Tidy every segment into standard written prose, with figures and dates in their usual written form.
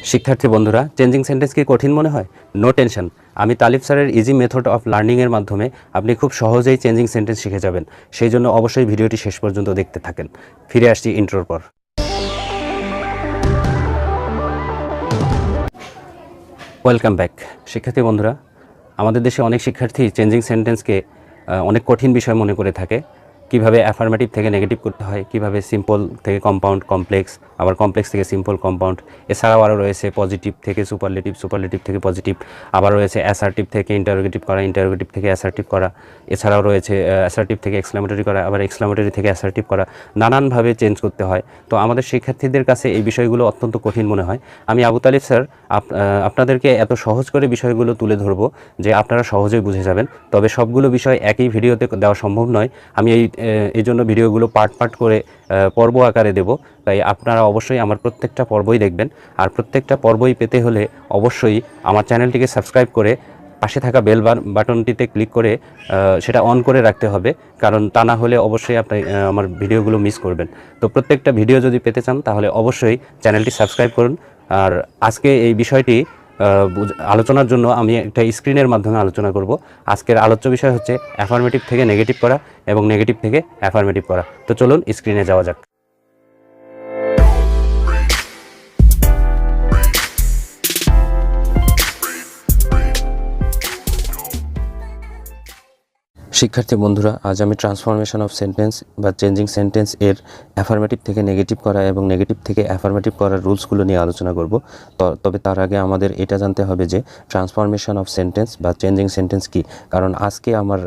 শিক্ষার্থী বন্ধুরা, changing sentence কি কঠিন মনে হয়? No tension. আমি তালিফ স্যারের ইজি মেথড অফ লার্নিংয়ের মাধ্যমে আপনি খুব সহজেই চেঞ্জিং সেন্টেন্স শিখে যাবেন। সেই জন্য অবশ্যই ভিডিওটি শেষ পর্যন্ত দেখতে থাকেন। ফিরে আসছি ইন্ট্রোর পর। Welcome back. শিক্ষার্থী বন্ধুরা, আমাদের দেশে অনেক শিক্ষার্থী চেঞ্জিং সেন্টেন্সকে অনেক কঠিন বিষয় মনে করে থাকে। কিভাবে অ্যাফার্মেটিভ থেকে নেগেটিভ করতে হয়, কিভাবে সিম্পল থেকে কম্পাউন্ড কমপ্লেক্স, আবার কমপ্লেক্স থেকে সিম্পল কম্পাউন্ড। এছাড়াও আরও রয়েছে পজিটিভ থেকে সুপারলেটিভ, সুপারলেটিভ থেকে পজিটিভ। আবার রয়েছে অ্যাসার্টিভ থেকে ইন্টারোগেটিভ করা, ইন্টারোগেটিভ থেকে অ্যাসার্টিভ করা। এছাড়াও রয়েছে অ্যাসার্টিভ থেকে এক্সক্লামেটরি করা, আবার এক্সক্লামেটরি থেকে অ্যাসার্টিভ করা। নানানভাবে চেঞ্জ করতে হয়। তো আমাদের শিক্ষার্থীদের কাছে এই বিষয়গুলো অত্যন্ত কঠিন মনে হয়। আমি আবু তালিব স্যার আপনাদেরকে এত সহজ করে বিষয়গুলো তুলে ধরবো যে আপনারা সহজেই বুঝে যাবেন। তবে সবগুলো বিষয় একই ভিডিওতে দেওয়া সম্ভব নয়। আমি এই জন্য ভিডিওগুলো পার্ট পার্ট করে পর্ব আকারে দেব। তাই আপনারা অবশ্যই আমার প্রত্যেকটা পর্বই দেখবেন। আর প্রত্যেকটা পর্বই পেতে হলে অবশ্যই আমার চ্যানেলটিকে সাবস্ক্রাইব করে পাশে থাকা বেল বাটনটিতে ক্লিক করে সেটা অন করে রাখতে হবে, কারণ তা না হলে অবশ্যই আপনি আমার ভিডিওগুলো মিস করবেন। তো প্রত্যেকটা ভিডিও যদি পেতে চান তাহলে অবশ্যই চ্যানেলটি সাবস্ক্রাইব করুন। আর আজকে এই বিষয়টি আলোচনার জন্য আমি একটা স্ক্রিনের মাধ্যমে আলোচনা করব। আজকের আলোচ্য বিষয় হচ্ছে অ্যাফার্মেটিভ থেকে নেগেটিভ করা এবং নেগেটিভ থেকে অ্যাফার্মেটিভ করা। তো চলুন স্ক্রিনে যাওয়া যাক। শিক্ষার্থী বন্ধুরা, আজ আমি ট্রান্সফরমেশন অফ সেন্টেন্স বা চেঞ্জিং সেন্টেন্স এর অ্যাফার্মেটিভ থেকে নেগেটিভ করা এবং নেগেটিভ থেকে অ্যাফার্মেটিভ করার রুলসগুলো নিয়ে আলোচনা করব। তবে তার আগে আমাদের এটা জানতে হবে যে ট্রান্সফরমেশন অফ সেন্টেন্স বা চেঞ্জিং সেন্টেন্স কী, কারণ আজকে আমার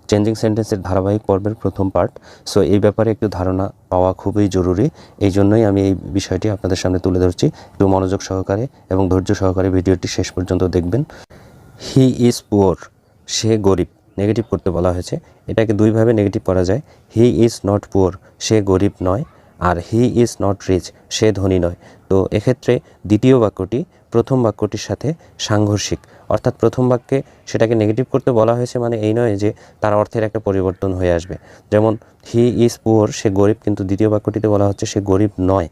চেঞ্জিং সেন্টেন্সের ধারাবাহিক পর্বের প্রথম পার্ট। সো এই ব্যাপারে একটু ধারণা পাওয়া খুবই জরুরি। এই জন্যই আমি এই বিষয়টি আপনাদের সামনে তুলে ধরছি। একটু মনোযোগ সহকারে এবং ধৈর্য সহকারে ভিডিওটি শেষ পর্যন্ত দেখবেন। হি ইজ পুয়ার, সে গরিব, নেগেটিভ করতে বলা হয়েছে। এটাকে দুইভাবে নেগেটিভ করা যায়। হি ইজ নট পুয়ার, সে গরিব নয়। আর হি ইজ নট রিচ, সে ধনী নয়। তো এক্ষেত্রে দ্বিতীয় বাক্যটি প্রথম বাক্যটির সাথে সাংঘর্ষিক, অর্থাৎ প্রথম বাক্যে সেটাকে নেগেটিভ করতে বলা হয়েছে মানে এই নয় যে তার অর্থের একটা পরিবর্তন হয়ে আসবে। যেমন হি ইজ পুয়ার, সে গরিব, কিন্তু দ্বিতীয় বাক্যটিতে বলা হচ্ছে সে গরিব নয়।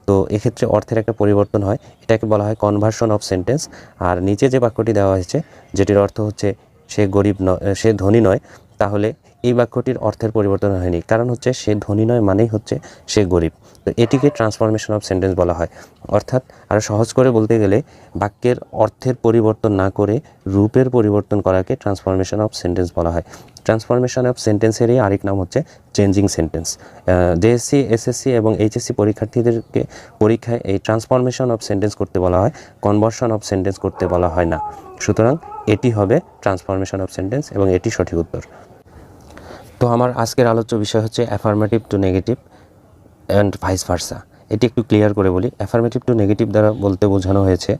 তো এক্ষেত্রে অর্থের একটা পরিবর্তন হয়, এটাকে বলা হয় কনভার্সন অফ সেন্টেন্স। আর নিচে যে বাক্যটি দেওয়া হয়েছে যেটির অর্থ হচ্ছে সে গরিব নয়, সে ধনী নয়, তাহলে এই বাক্যটির অর্থের পরিবর্তন হয়নি, কারণ হচ্ছে সে ধনী নয় মানেই হচ্ছে সে গরিব। তো এটিকে ট্রান্সফরমেশন অফ সেন্টেন্স বলা হয়। অর্থাৎ আরও সহজ করে বলতে গেলে বাক্যের অর্থের পরিবর্তন না করে রূপের পরিবর্তন করাকে ট্রান্সফরমেশন অফ সেন্টেন্স বলা হয়। ট্রান্সফরমেশন অফ সেন্টেন্সেরই আরেক নাম হচ্ছে চেঞ্জিং সেন্টেন্স। জেএসসি, এসএসসি এবং এইচএসসি পরীক্ষার্থীদেরকে পরীক্ষায় এই ট্রান্সফরমেশন অফ সেন্টেন্স করতে বলা হয়, কনভার্সন অফ সেন্টেন্স করতে বলা হয় না। সুতরাং এটি হবে ট্রান্সফরমেশন অফ সেন্টেন্স এবং এটি সঠিক উত্তর। তো আমার আজকের আলোচ্য বিষয় হচ্ছে affirmative two negative and vice versa. এটি একটু ক্লিয়ার করে বলি। অ্যাফার্মেটিভ টু নেগেটিভ দ্বারা বলতে বোঝানো হয়েছে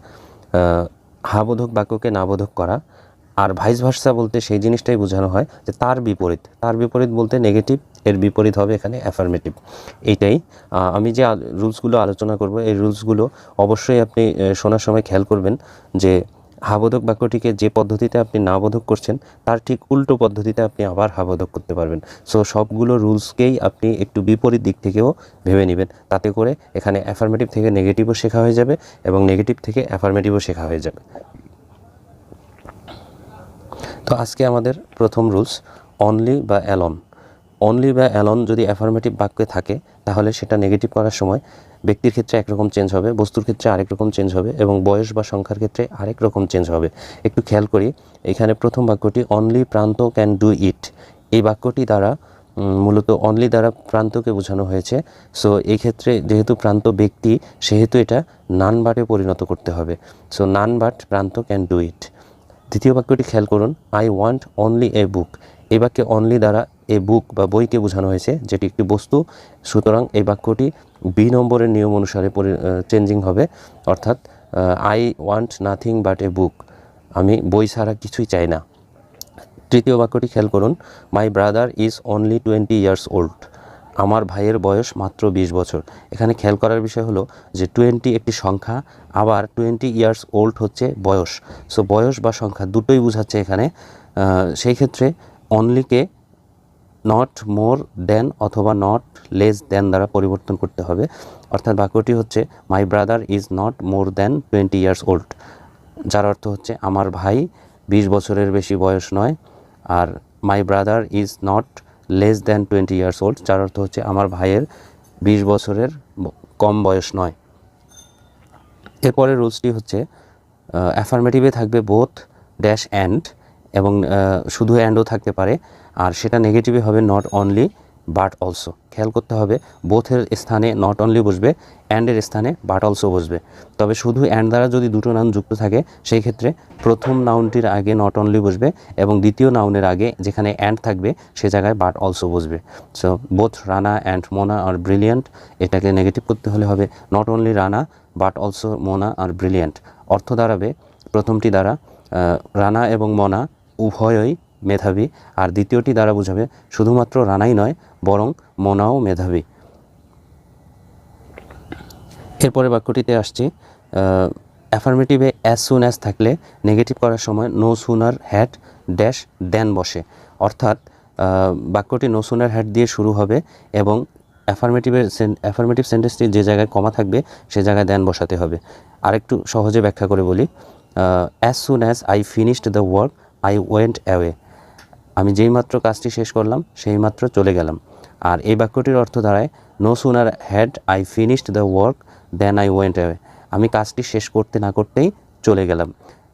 হাবোধক বাক্যকে নাবোধক করা, আর ভাইস ভার্সা বলতে সেই জিনিসটাই বোঝানো হয় যে তার বিপরীত। তার বিপরীত বলতে নেগেটিভ, এর বিপরীত হবে এখানে অ্যাফার্মেটিভ। এইটাই আমি যে রুলসগুলো আলোচনা করব, এই রুলসগুলো অবশ্যই আপনি শোনার সময় খেয়াল করবেন যে হাবোধক বাক্যটিকে যে পদ্ধতিতে আপনি নাবোধক করছেন তার ঠিক উল্টো পদ্ধতিতে আপনি আবার হাবোধক করতে পারবেন। সো সবগুলো রুলসকেই আপনি একটু বিপরীত দিক থেকেও ভেবে নেবেন, তাতে করে এখানে অ্যাফার্মেটিভ থেকে নেগেটিভও শেখা হয়ে যাবে এবং নেগেটিভ থেকে অ্যাফার্মেটিভও শেখা হয়ে যাবে। তো আজকে আমাদের প্রথম রুলস অনলি বা অ্যালন। অনলি বা অ্যালন যদি অ্যাফার্মেটিভ বাক্যে থাকে তাহলে সেটা নেগেটিভ করার সময় ব্যক্তির ক্ষেত্রে একরকম চেঞ্জ হবে, বস্তুর ক্ষেত্রে আরেক রকম চেঞ্জ হবে এবং বয়স বা সংখ্যার ক্ষেত্রে আরেক রকম চেঞ্জ হবে। একটু খেয়াল করি, এখানে প্রথম বাক্যটি অনলি প্রান্ত ক্যান ডু ইট। এই বাক্যটি দ্বারা মূলত অনলি দ্বারা প্রান্তকে বোঝানো হয়েছে। সো এই ক্ষেত্রে যেহেতু প্রান্ত ব্যক্তি, সেহেতু এটা নান বাটে পরিণত করতে হবে। সো নান বাট প্রান্ত ক্যান ডু ইট। দ্বিতীয় বাক্যটি খেয়াল করুন, আই ওয়ান্ট অনলি এ বুক। এই বাক্যে অনলি দ্বারা এ বুক বা বইকে বোঝানো হয়েছে, যেটি একটি বস্তু। সুতরাং এই বাক্যটি বি নম্বরের নিয়ম অনুসারে চেঞ্জিং হবে, অর্থাৎ আই ওয়ান্ট নাথিং বাট এ বুক। আমি বই ছাড়া কিছুই চাই না। তৃতীয় বাক্যটি খেয়াল করুন, মাই brother is only 20 years old. আমার ভাইয়ের বয়স মাত্র 20 বছর। এখানে খেয়াল করার বিষয় হলো যে 20 একটি সংখ্যা, আবার 20 ইয়ার্স ওল্ড হচ্ছে বয়স। সো বয়স বা সংখ্যা দুটোই বোঝাচ্ছে এখানে। সেই ক্ষেত্রে অনলিকে নট মোর দেন অথবা নট লেস দেন দ্বারা পরিবর্তন করতে হবে, অর্থাৎ বাক্যটি হচ্ছে মাই brother is not more than 20 years old, যার অর্থ হচ্ছে আমার ভাই 20 বছরের বেশি বয়স নয়। আর my brother is not less than 20 years old, যার অর্থ হচ্ছে আমার ভাইয়ের 20 বছরের কম বয়স নয়। এরপরের রুলসটি হচ্ছে অ্যাফার্মেটিভে থাকবে বোথ ড্যাশ অ্যান্ড, এবং শুধু অ্যান্ডও থাকতে পারে। আর সেটা নেগেটিভে হবে নট অনলি বাট অলসো। খেয়াল করতে হবে বোথের স্থানে নট অনলি বসবে, অ্যান্ডের স্থানে বাট অলসো বসবে। তবে শুধু অ্যান্ড দ্বারা যদি দুটো নাউন যুক্ত থাকে সেই ক্ষেত্রে প্রথম নাউনটির আগে নট অনলি বসবে এবং দ্বিতীয় নাউনের আগে যেখানে অ্যান্ড থাকবে সে জায়গায় বাট অলসো বসবে। So both Rana and Mona are brilliant, এটাকে নেগেটিভ করতে হলে হবে not only Rana but also Mona are brilliant. অর্থ দাঁড়াবে প্রথমটি দ্বারা রানা এবং মোনা উভয়ই মেধাবী, আর দ্বিতীয়টি দ্বারা বোঝাবে শুধুমাত্র রানাই নয় বরং মোনাও মেধাবী। এরপরে বাক্যটিতে আসছি, অ্যাফার্মেটিভে অ্যাজ সুন অ্যাজ থাকলে নেগেটিভ করার সময় নো সুনার হ্যাড ড্যাশ দেন বসে, অর্থাৎ বাক্যটি নো সুনার হ্যাড দিয়ে শুরু হবে এবং অ্যাফার্মেটিভ সেন্টেন্সটি যে জায়গায় কমা থাকবে সে জায়গায় দেন বসাতে হবে। আরেকটু সহজে ব্যাখ্যা করে বলি, as soon as I finished the work I went away, আমি যেইমাত্র কাজটি শেষ করলাম সেইমাত্র চলে গেলাম। আর এই বাক্যটির অর্থ দাঁড়ায় no sooner had I finished the work then I went away, আমি কাজটি শেষ করতে না করতেই চলে গেলাম।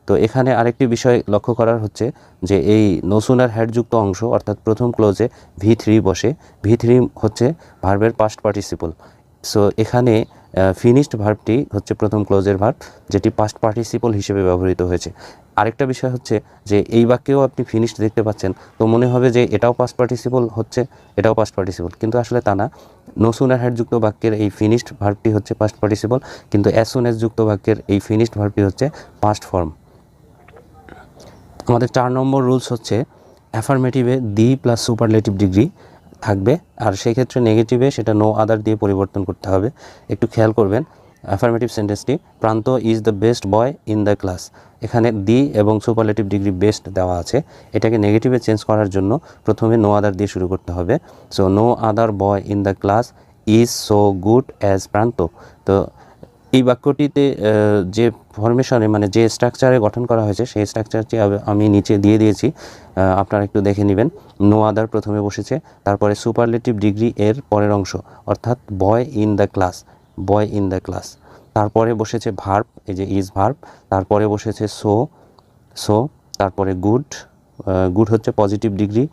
তো এখানে আরেকটি বিষয় লক্ষ্য করার হচ্ছে যে এই নো সুনার হ্যাড যুক্ত অংশ অর্থাৎ প্রথম ক্লোজে V3 বসে। V3 হচ্ছে ভার্বের পাস্ট পার্টিসিপল। সো এখানে ফিনিশড ভার্বটি হচ্ছে প্রথম ক্লোজের ভার্ব, যেটি পাস্ট পার্টিসিপল হিসেবে ব্যবহৃত হয়েছে। আরেকটা বিষয় হচ্ছে যে এই বাক্যেও আপনি ফিনিশড দেখতে পাচ্ছেন, তো মনে হবে যে এটাও পাস্ট পার্টিসিপল হচ্ছে, এটাও পাস্ট পার্টিসিপল, কিন্তু আসলে তা না। নো সুনার হ্যাড যুক্ত বাক্যের এই ফিনিশড ভার্বটি হচ্ছে পাস্ট পার্টিসিপল, কিন্তু অ্যাজ সুন অ্যাজ যুক্ত বাক্যের এই ফিনিশড ভার্বটি হচ্ছে পাস্ট ফর্ম। আমাদের 4 নম্বর রুলস হচ্ছে অ্যাফার্মেটিভে দি প্লাস সুপারলেটিভ ডিগ্রি থাকবে, আর সেই ক্ষেত্রে নেগেটিভে সেটা নো আদার দিয়ে পরিবর্তন করতে হবে। একটু খেয়াল করবেন অ্যাফার্মেটিভ সেন্টেন্সটি, প্রান্ত is the best boy in the class, এখানে দি এবং সুপারলেটিভ ডিগ্রি বেস্ট দেওয়া আছে। এটাকে নেগেটিভে চেঞ্জ করার জন্য প্রথমে নো আদার দিয়ে শুরু করতে হবে। So no other boy in the class is so good as Pranto. তো এই বাক্যটিতে যে ফরমেশনে মানে যে স্ট্রাকচারে গঠন করা হয়েছে সেই স্ট্রাকচারটি আমি নিচে দিয়ে দিয়েছি, আপনারা একটু দেখে নেবেন। নো আদার প্রথমে বসেছে, তারপরে সুপারলেটিভ ডিগ্রি এর পরের অংশ অর্থাৎ বয় in the class, boy in the class, তারপরে বসেছে ভার্ব, এই যে ইজ ভার্ব, তারপরে বসেছে সো, তারপরে গুড, গুড হচ্ছে পজিটিভ ডিগ্রি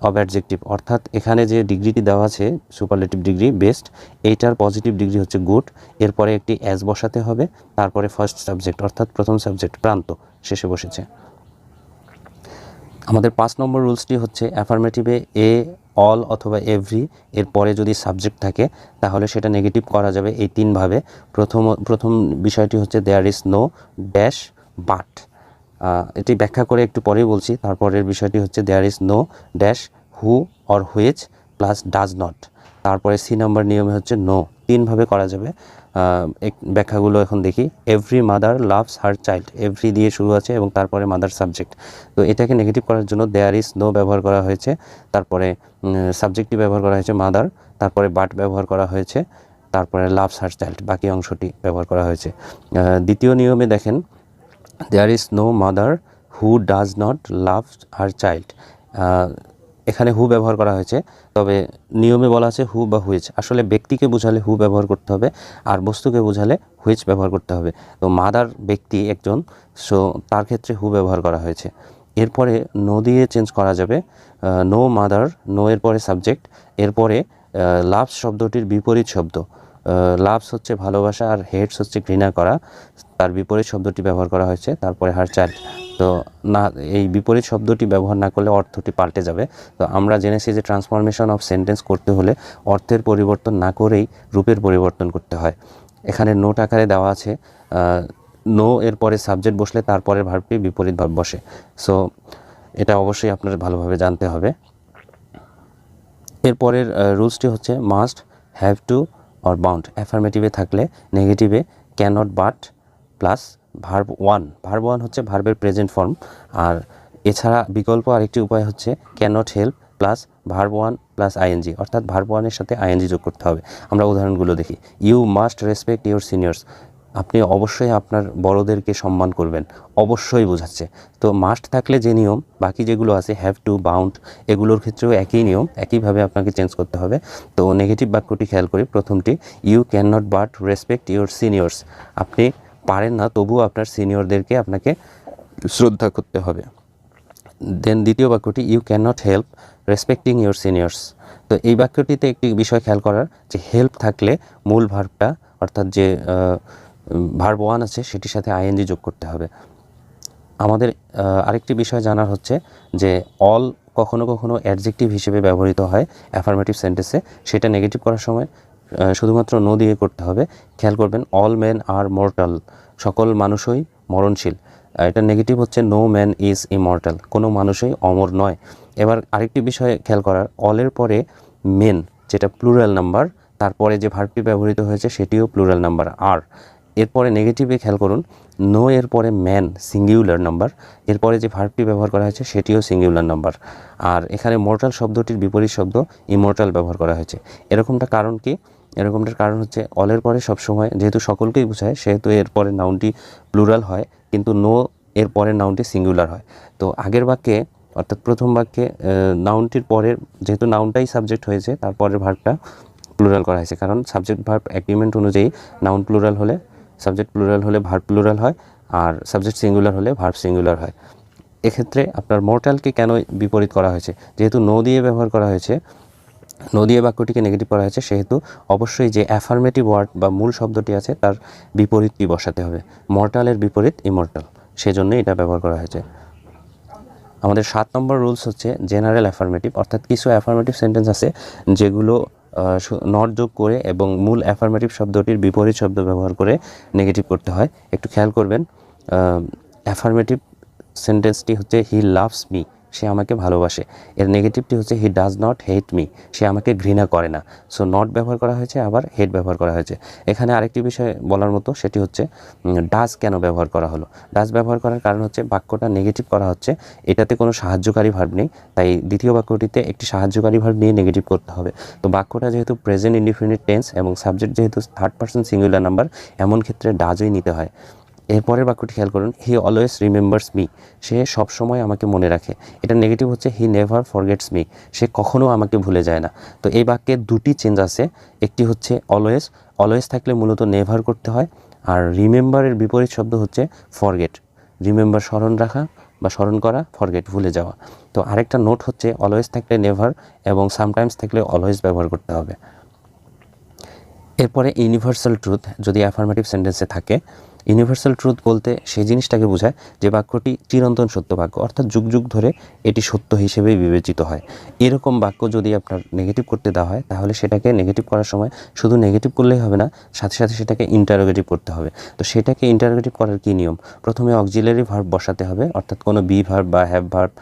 অব অ্যাডজেক্টিভ, অর্থাৎ এখানে যে ডিগ্রিটি দেওয়া আছে সুপারলেটিভ ডিগ্রি বেস্ট, এইটার পজিটিভ ডিগ্রি হচ্ছে গুড। এরপরে একটি অ্যাজ বসাতে হবে, তারপরে ফার্স্ট সাবজেক্ট অর্থাৎ প্রথম সাবজেক্ট প্রান্ত শেষে বসেছে। আমাদের 5 নম্বর রুলসটি হচ্ছে অ্যাফার্মেটিভে এ, অল অথবা এভরি এর পরে যদি সাবজেক্ট থাকে তাহলে সেটা নেগেটিভ করা যাবে এই 3 ভাবে। প্রথম বিষয়টি হচ্ছে there is no dash but, এটি ব্যাখ্যা করে একটু পরেই বলছি। তারপরের বিষয়টি হচ্ছে there is no dash who or which plus does not, তারপরে সি নাম্বার নিয়মে হচ্ছে নো। 3 ভাবে করা যাবে। ব্যাখ্যাগুলো এখন দেখি। Every mother loves her child, every দিয়ে শুরু আছে এবং তারপরে মাদার সাবজেক্ট, তো এটাকে নেগেটিভ করার জন্য দেয়ার ইজ নো ব্যবহার করা হয়েছে, তারপরে সাবজেক্টটি ব্যবহার করা হয়েছে মাদার, তারপরে বাট ব্যবহার করা হয়েছে, তারপরে লাভস হার চাইল্ড বাকি অংশটি ব্যবহার করা হয়েছে। দ্বিতীয় নিয়মে দেখেন there is no mother who does not love her child, এখানে হু ব্যবহার করা হয়েছে, তবে নিয়মে বলা আছে হু বা হুইচ। আসলে ব্যক্তিকে বোঝালে হু ব্যবহার করতে হবে আর বস্তুকে বোঝালে হুইচ ব্যবহার করতে হবে। তো মাদার ব্যক্তি একজন, সো তার ক্ষেত্রে হু ব্যবহার করা হয়েছে। এরপরে নো দিয়ে চেঞ্জ করা যাবে, নো মাদার, নো এর পরে সাবজেক্ট, এরপরে লাভস শব্দটির বিপরীত শব্দ, লাভস হচ্ছে ভালোবাসা আর হেটস হচ্ছে ঘৃণা করা, তার বিপরীত শব্দটি ব্যবহার করা হয়েছে, তারপরে হার চাইল্ড। তো না, এই বিপরীত শব্দটি ব্যবহার না করলে অর্থটি পাল্টে যাবে। তো আমরা জেনেছি যে ট্রান্সফরমেশন অফ সেন্টেন্স করতে হলে অর্থের পরিবর্তন না করেই রূপের পরিবর্তন করতে হয়। এখানে নোট আকারে দেওয়া আছে, নো এর পরে সাবজেক্ট বসলে তারপরে ভার্বটি বিপরীত ভার্ব বসে। সো এটা অবশ্যই আপনার ভালোভাবে জানতে হবে। এরপরের রুলসটি হচ্ছে must, have to or bound. অ্যাফার্মেটিভে থাকলে নেগেটিভে cannot but plus verb one, verb one হচ্ছে ভার্বের প্রেজেন্ট ফর্ম, আর এছাড়া বিকল্প আরেকটি উপায় হচ্ছে cannot help plus verb one plus ING, অর্থাৎ ভার্ব ওয়ানের সাথে আইএনজি যোগ করতে হবে। আমরা উদাহরণগুলো দেখি। You must respect your seniors, আপনি অবশ্যই আপনার বড়দেরকে সম্মান করবেন, অবশ্যই বোঝাচ্ছে। তো মাস্ট থাকলে যে নিয়ম, বাকি যেগুলো আছে হ্যাভ টু, বাউন্ড, এগুলোর ক্ষেত্রেও একই নিয়ম, একইভাবে আপনাকে চেঞ্জ করতে হবে। তো নেগেটিভ বাক্যটি খেয়াল করি। প্রথমটি, you can not but respect your seniors, আপনি পারেন না তবুও আপনার সিনিয়রদেরকে আপনাকে শ্রদ্ধা করতে হবে। দেন দ্বিতীয় বাক্যটি, you can not help respecting your seniors. তো এই বাক্যটিতে একটি বিষয় খেয়াল করার, যে হেল্প থাকলে মূল ভার্বটা অর্থাৎ যে ভার্ব ওয়ান আছে সেটির সাথে আইএনজি যোগ করতে হবে। আমাদের আরেকটি বিষয় জানার হচ্ছে যে অল কখনো কখনো অ্যাডজেক্টিভ হিসেবে ব্যবহৃত হয় অ্যাফার্মেটিভ সেন্টেন্সে, সেটা নেগেটিভ করার সময় শুধুমাত্র নো দিয়ে করতে হবে। খেয়াল করবেন, অল মেন আর মর্টাল, সকল মানুষই মরণশীল। এটা নেগেটিভ হচ্ছে নো ম্যান ইজ ইমর্টাল, কোনো মানুষই অমর নয়। এবার আরেকটি বিষয় খেয়াল করার, অলের পরে মেন যেটা প্লুরাল নাম্বার, তারপরে যে ভার্বটি ব্যবহৃত হয়েছে সেটিও প্লুরাল নাম্বার আর। এরপরে নেগেটিভে খেয়াল করুন, নো এর পরে ম্যান সিঙ্গুলার নাম্বার, এরপরে যে ভার্বটি ব্যবহার করা হয়েছে সেটিও সিঙ্গুলার নাম্বার। আর এখানে মর্টাল শব্দটির বিপরীত শব্দ ইমর্টাল ব্যবহার করা হয়েছে। এরকমটা কারণ কি? এরকমটার কারণ হচ্ছে অলের পরে সবসময় যেহেতু সকলকেই বোঝায় সেহেতু এর পরে নাউনটি প্লুরাল হয়, কিন্তু নো এর পরের নাউনটি সিঙ্গুলার হয়। তো আগের বাক্যে অর্থাৎ প্রথম বাক্যে নাউনটির পরের, যেহেতু নাউনটাই সাবজেক্ট হয়েছে, তারপরের ভার্বটা প্লুরাল করা হয়েছে, কারণ সাবজেক্ট ভার্ব এগ্রিমেন্ট অনুযায়ী নাউন প্লুরাল হলে, সাবজেক্ট প্লুরাল হলে ভার্ব প্লুরাল হয়, আর সাবজেক্ট সিঙ্গুলার হলে ভার্ব সিঙ্গুলার হয়। এক্ষেত্রে আপনার মর্টালকে কেন বিপরীত করা হয়েছে? যেহেতু নো দিয়ে ব্যবহার করা হয়েছে, নো দিয়ে বাক্যটিকে নেগেটিভ করা হয়েছে, সেহেতু অবশ্যই যে অ্যাফার্মেটিভ ওয়ার্ড বা মূল শব্দটি আছে তার বিপরীতটি বসাতে হবে। মর্টালের বিপরীত ইমর্টাল, সেজন্য এটা ব্যবহার করা হয়েছে। আমাদের 7 নম্বর রুলস হচ্ছে জেনারেল অ্যাফার্মেটিভ, অর্থাৎ কিছু অ্যাফার্মেটিভ সেন্টেন্স আছে যেগুলো নট যোগ করে এবং মূল অ্যাফার্মেটিভ শব্দটির বিপরীত শব্দ ব্যবহার করে নেগেটিভ করতে হয়। একটু খেয়াল করবেন, অ্যাফার্মেটিভ সেন্টেন্সটি হচ্ছে হি লাভস মি, সে আমাকে ভালোবাসে। এর নেগেটিভটি হচ্ছে he does not hate me, সে আমাকে ঘৃণা করে না। সো নট ব্যবহার করা হয়েছে, আবার হেট ব্যবহার করা হয়েছে। এখানে আরেকটি বিষয় বলার মতো, সেটি হচ্ছে ডাজ কেন ব্যবহার করা হলো। ডাজ ব্যবহার করার কারণ হচ্ছে বাক্যটা নেগেটিভ করা হচ্ছে, এটাতে কোনো সাহায্যকারী ভার্ব নেই, তাই দ্বিতীয় বাক্যটিতে একটি সাহায্যকারী ভার্ব নিয়ে নেগেটিভ করতে হবে। তো বাক্যটা যেহেতু প্রেজেন্ট ইনডিফিনিট টেন্স এবং সাবজেক্ট যেহেতু থার্ড পারসন সিঙ্গুলার নাম্বার, এমন ক্ষেত্রে ডাজই নিতে হয়। এরপরের বাক্যটি খেয়াল করুন, হি অলওয়েজ রিমেম্বার্স মি, সে সবসময় আমাকে মনে রাখে। এটা নেগেটিভ হচ্ছে হি নেভার ফরগেটস মি, সে কখনও আমাকে ভুলে যায় না। তো এই বাক্যে দুটি চেঞ্জ আছে, একটি হচ্ছে অলওয়েজ, অলওয়েজ থাকলে মূলত নেভার করতে হয়, আর রিমেম্বারের বিপরীত শব্দ হচ্ছে ফরগেট। রিমেম্বার স্মরণ রাখা বা স্মরণ করা, ফরগেট ভুলে যাওয়া। তো আরেকটা নোট হচ্ছে অলওয়েজ থাকলে নেভার এবং সামটাইমস থাকলে অলওয়েজ ব্যবহার করতে হবে। এরপরে ইউনিভার্সাল ট্রুথ যদি অ্যাফার্মেটিভ সেন্টেন্সে থাকে, ইউনিভার্সাল ট্রুথ বলতে সেই জিনিসটাকে বোঝায় যে বাক্যটি চিরন্তন সত্য বাক্য, অর্থাৎ যুগ যুগ ধরে এটি সত্য হিসেবেই বিবেচিত হয়। এরকম বাক্য যদি আপনার নেগেটিভ করতে দেওয়া হয়, তাহলে সেটাকে নেগেটিভ করার সময় শুধু নেগেটিভ করলেই হবে না, সাথে সাথে সেটাকে ইন্টারোগেটিভ করতে হবে। তো সেটাকে ইন্টারোগেটিভ করার কী নিয়ম? প্রথমে অক্সিলারি ভার্ব বসাতে হবে, অর্থাৎ কোনো বি ভার্ব বা হ্যাভ ভার্ব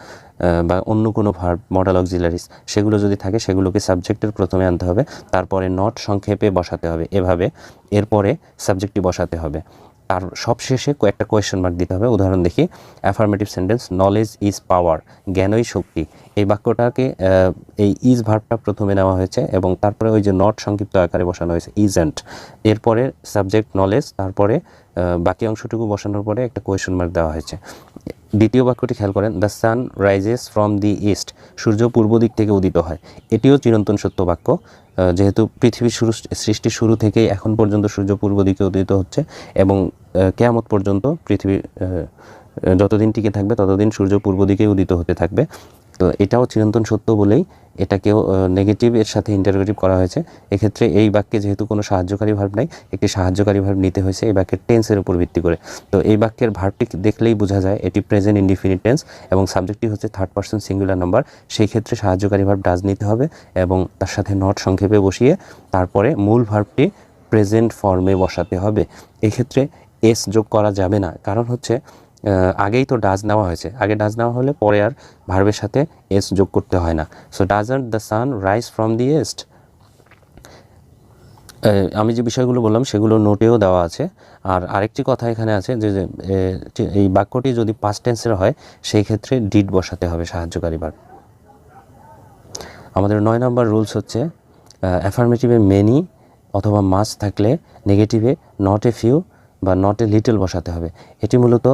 বা অন্য কোনো ভার্ব, মডেল অক্সিলারিস, সেগুলো যদি থাকে সেগুলোকে সাবজেক্টের প্রথমে আনতে হবে, তারপরে নট সংক্ষেপে বসাতে হবে এভাবে, এরপরে সাবজেক্টটি বসাতে হবে, আর সবশেষে একটা কোয়েশ্চেন মার্ক দিতে হবে। উদাহরণ দেখি, affirmative sentence, knowledge is power, জ্ঞানই শক্তি। এই বাক্যটাকে এই ইজ ভার্বটা প্রথমে নেওয়া হয়েছে এবং তারপরে ওই যে নট সংক্ষিপ্ত আকারে বসানো হয়েছে ইজেন্ট, এরপরে সাবজেক্ট নলেজ, তারপরে বাকি অংশটুকু বসানোর পরে একটা কোয়েশ্চেন মার্ক দেওয়া হয়েছে। দ্বিতীয় বাক্যটি খেয়াল করেন, the sun rises from the east, সূর্য পূর্ব দিক থেকে উদিত হয়। এটিও চিরন্তন সত্য বাক্য, যেহেতু পৃথিবীর সৃষ্টির শুরু থেকেই এখন পর্যন্ত সূর্য পূর্ব দিকে উদিত হচ্ছে এবং কিয়ামত পর্যন্ত পৃথিবী যতদিন টিকে থাকবে ততদিন সূর্য পূর্ব দিকে উদিত হতে থাকবে। তো এটাও চিরন্তন সত্য বলেই এটাকেও নেগেটিভ এর সাথে ইন্টারোগেটিভ করা হয়েছে। এক্ষেত্রে এই বাক্যে যেহেতু কোনো সাহায্যকারী ভার্ব নাই, একটি সাহায্যকারী ভার্ব নিতে হয়েছে এই বাক্যের টেন্সের উপর ভিত্তি করে। তো এই বাক্যের ভার্বটি দেখলেই বোঝা যায় এটি প্রেজেন্ট ইনডিফিনিট টেন্স এবং সাবজেক্টটি হচ্ছে থার্ড পারসন সিঙ্গুলার নাম্বার, সেই ক্ষেত্রে সাহায্যকারী ভার্ব ডাজ নিতে হবে এবং তার সাথে নট সংক্ষেপে বসিয়ে তারপরে মূল ভার্বটি প্রেজেন্ট ফর্মে বসাতে হবে। এক্ষেত্রে এস যোগ করা যাবে না, কারণ হচ্ছে আগেই তো ডাজ নেওয়া হয়েছে, আগে ডাজ নেওয়া হলে পরে আর ভার্বের সাথে এস যোগ করতে হয় না। So doesn't the sun rise from the east. আমি যে বিষয়গুলো বললাম সেগুলো নোটেও দেওয়া আছে। আর আরেকটি কথা এখানে আছে যে এই বাক্যটি যদি পাস্ট টেন্সের হয় সেই ক্ষেত্রে ডিড বসাতে হবে সাহায্যকারী ভার্ব। আমাদের 9 নম্বর রুলস হচ্ছে অ্যাফার্মেটিভে মেনি অথবা মাস থাকলে নেগেটিভে নট এ ফিউ বা নট এ লিটল বসাতে হবে। এটি মূলত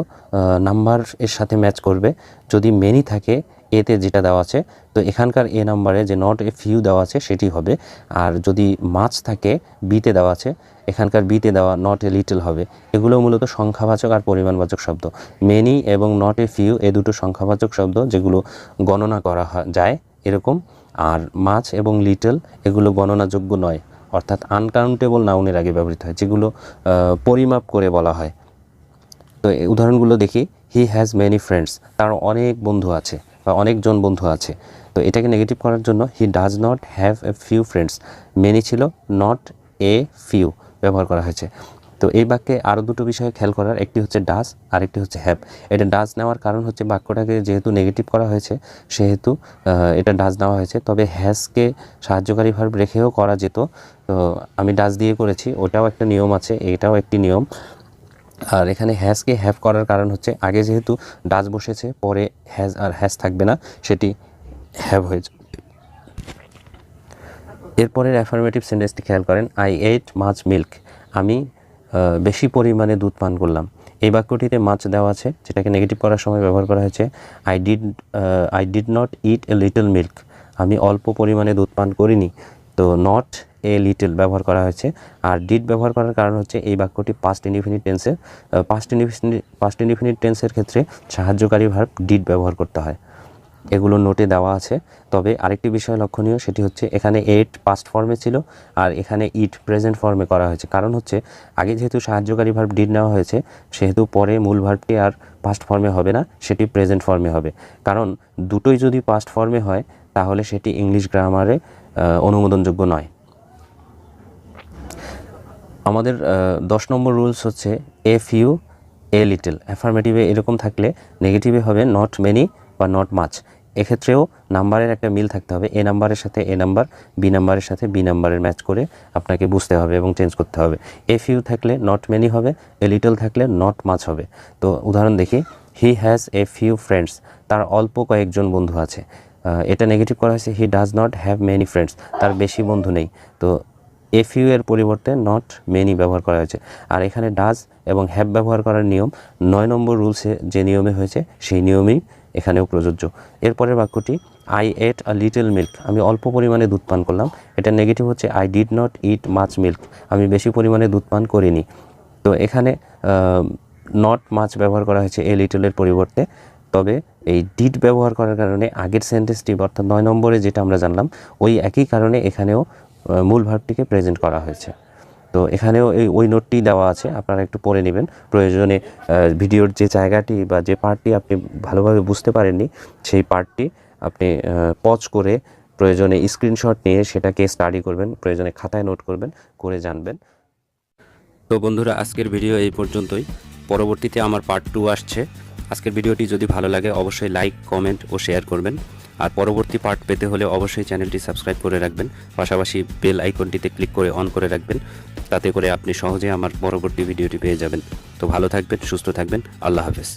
নাম্বার এর সাথে ম্যাচ করবে। যদি মেনি থাকে এতে যেটা দেওয়া আছে, তো এখানকার এ নাম্বারে যে নট এ ফিউ দেওয়া আছে সেটি হবে। আর যদি মাছ থাকে বিতে দেওয়া আছে, এখানকার বিতে দেওয়া নট এ লিটল হবে। এগুলো মূলত সংখ্যাবাচক আর পরিমাণবাচক শব্দ। মেনি এবং নট এ ফিউ এ দুটো সংখ্যাবাচক শব্দ, যেগুলো গণনা করা যায় এরকম। আর মাছ এবং লিটল এগুলো গণনাযোগ্য নয়, অর্থাৎ আনকাউন্টেবল নাউনের আগে ব্যবহৃত হয়, যেগুলো পরিমাপ করে বলা হয়। তো এই উদাহরণগুলো দেখি। হি হ্যাজ মেনি ফ্রেন্ডস, তার অনেক বন্ধু আছে বা অনেকজন বন্ধু আছে। তো এটাকে নেগেটিভ করার জন্য হি does not have a few friends, many ছিল, নট এ ফিউ ব্যবহার করা হয়েছে। তো এই বাক্যে আরও দুটো বিষয় খেয়াল করার, একটি হচ্ছে ডাজ আর একটি হচ্ছে হ্যাভ। এটা ডাজ নেওয়ার কারণ হচ্ছে বাক্যটাকে যেহেতু নেগেটিভ করা হয়েছে সেহেতু এটা ডাজ নেওয়া হয়েছে। তবে হ্যাজকে সাহায্যকারী ভার্ব রেখেও করা যেত, তো আমি ডাজ দিয়ে করেছি, ওটাও একটা নিয়ম আছে, এটাও একটি নিয়ম। আর এখানে হ্যাজকে হ্যাভ করার কারণ হচ্ছে আগে যেহেতু ডাজ বসেছে, পরে হ্যাজ আর হ্যাজ থাকবে না, সেটি হ্যাভ হয়েছে। এরপরের অ্যাফার্মেটিভ সেন্টেন্সটি খেয়াল করেন। আই এট মাছ মিল্ক, আমি বেশি পরিমাণে দুধ পান করলাম। এই বাক্যটিতে মাছ দেওয়া আছে, যেটাকে নেগেটিভ করার সময় ব্যবহার করা হয়েছে। I did not it a little milk, আমি অল্প পরিমাণে দুধ পান করিনি। তো নট এ লিটল ব্যবহার করা হয়েছে। আর ডিড ব্যবহার করার কারণ হচ্ছে এই বাক্যটি পাস্ট ইনডিফিনিট টেন্সের। পাস্ট ইনডিফিনিট টেন্সের ক্ষেত্রে সাহায্যকারী ভার্ব ডিড ব্যবহার করতে হয়। এগুলো নোটে দেওয়া আছে। তবে আরেকটি বিষয় লক্ষণীয়, সেটি হচ্ছে এখানে এট পাস্ট ফর্মে ছিল আর এখানে ইট প্রেজেন্ট ফর্মে করা হয়েছে। কারণ হচ্ছে আগে যেহেতু সাহায্যকারী ভার্ব ডিড নেওয়া হয়েছে, সেহেতু পরে মূল ভার্বটি আর পাস্ট ফর্মে হবে না, সেটি প্রেজেন্ট ফর্মে হবে। কারণ দুটোই যদি পাস্ট ফর্মে হয় তাহলে সেটি ইংলিশ গ্রামারে অনুমোদনযোগ্য নয়। আমাদের 10 নম্বর রুলস হচ্ছে এ ফিউ এ লিটল। অ্যাফার্মেটিভে এরকম থাকলে নেগেটিভে হবে নট মেনি বা নট মাচ। এক্ষেত্রেও নাম্বারের একটা মিল থাকতে হবে। এ নাম্বারের সাথে এ নাম্বার, বি নাম্বারের সাথে বি নাম্বারের ম্যাচ করে আপনাকে বুঝতে হবে এবং চেঞ্জ করতে হবে। এ ফিউ থাকলে নট মেনি হবে, এ লিটল থাকলে নট মাচ হবে। তো উদাহরণ দেখি। He has a few friends, তার অল্প কয়েকজন বন্ধু আছে। এটা নেগেটিভ করা হয়েছে। হি does not have many friends, তার বেশি বন্ধু নেই। তো এ ফিউ এর পরিবর্তে নট মেনি ব্যবহার করা হয়েছে। আর এখানে ডাজ এবং হ্যাভ ব্যবহার করার নিয়ম 9 নম্বর রুলসে যে নিয়মে হয়েছে সেই নিয়মেই এখানেও প্রযোজ্য। এরপরের বাক্যটি I ate a little milk, আমি অল্প পরিমাণে দুধ পান করলাম। এটা নেগেটিভ হচ্ছে I did not it much milk, আমি বেশি পরিমাণে দুধ পান করিনি। তো এখানে নট মাচ ব্যবহার করা হয়েছে এ লিটলের পরিবর্তে। তবে এই ডিড ব্যবহার করার কারণে আগের সেন্টেন্সটি অর্থাৎ 9 নম্বরে যেটা আমরা জানলাম ওই একই কারণে এখানেও মূল ভার্বটিকে প্রেজেন্ট করা হয়েছে। তো এখানেও ওই নোটটি দেওয়া আছে, আপনারা একটু পড়ে নেবেন প্রয়োজনে। ভিডিওর যে জায়গাটি বা যে পার্টটি আপনি ভালোভাবে বুঝতে পারেননি সেই পার্টটি আপনি পজ করে প্রয়োজনে স্ক্রিনশট নিয়ে সেটাকে স্টাডি করবেন, প্রয়োজনে খাতায় নোট করবেন, করে জানবেন। তো বন্ধুরা, আজকের ভিডিও এই পর্যন্তই। পরবর্তীতে আমার পার্ট 2 আসছে। আজকের ভিডিওটি যদি ভালো লাগে অবশ্যই লাইক, কমেন্ট ও শেয়ার করবেন। আর পরবর্তী পার্ট পেতে হলে অবশ্যই চ্যানেলটি সাবস্ক্রাইব করে রাখবেন, পাশাপাশি বেল আইকনটিতে ক্লিক করে অন করে রাখবেন। তাতে করে আপনি সহজে আমার পরবর্তী ভিডিওটি পেয়ে যাবেন। তো ভালো থাকবেন, সুস্থ থাকবেন। আল্লাহ হাফেজ।